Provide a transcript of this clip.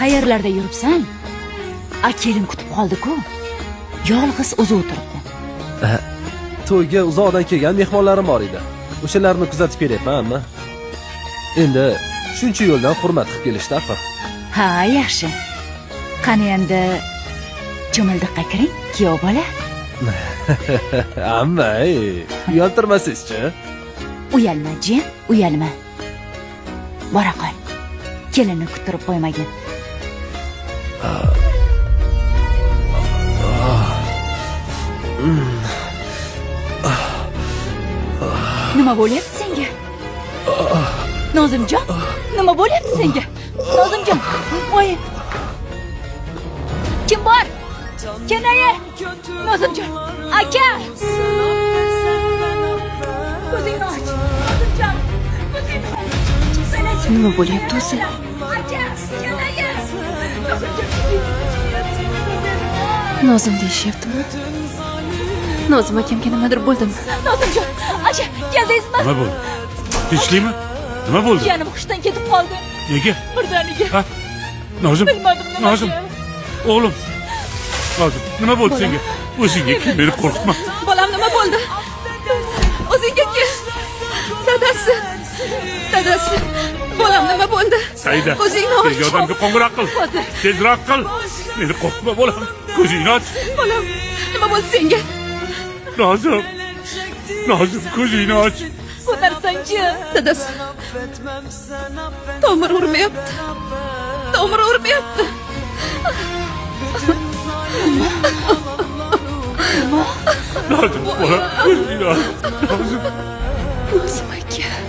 Qayerlarda yuribsan? Kelin kutib qoldi-ku. Yolg'iz o'zi o'tiribdi. To'yga uzoqdan kelgan mehmonlarim bor edi. O'shalarni kuzatib kelyapman, amma. Endi shuncha yo'ldan hurmat qilib kelishdi axir. Ha, yaxshi. Qani endi jumildiqqa kiring, kuyov bola. Amma, uyaltirmasizchi? Uyalma, jin, uyalma. Bora qol. Kelinni kuttirib qo'ymagin. Nima bo'lyapti senga? Nozimjon, nima bo'lyapti senga? Nozimjon, voy. Kim bor? Kenayi. Nozimjon, aka. Ko'zingni och. Nozimjon, ko'zingni och. Nima bo'lyapti o'zi? Aka, kenayi. Nozim deyishyaptimi? Nozim akamga nimadir bo'ldimi? Nozimjon, aka, keldingizmi? Nima bo'ldi? Tinchlikmi? Nima bo'ldi? Jiyanim hushdan ketib qoldi. Nega? Birdaniga. Ha? Nozim. Bilmadim nima. Nozim. O'g'lim. Nozim, nima bo'ldi senga? O'zingga kel, meni qo'rqitma. Bolam nima bo'ldi? O'zingga kel. Dadasi. Dadasi. Bolam nima bo'ldi? Saida. O'zingni och. Yordamga qo'ng'iroq qil. Hozir. Tezroq qil. Meni qo'rqitma bolam. Ko'zingni och. Bolam nima bo'ldi senga? Nozim. Nozim, ko'zingni och. Ko'tarsang-chi. Dadasi. Tomir urmayapti. Tomir urmayapti. Nozim, bolam, ko'zingni och. Nozim. Nozim aka.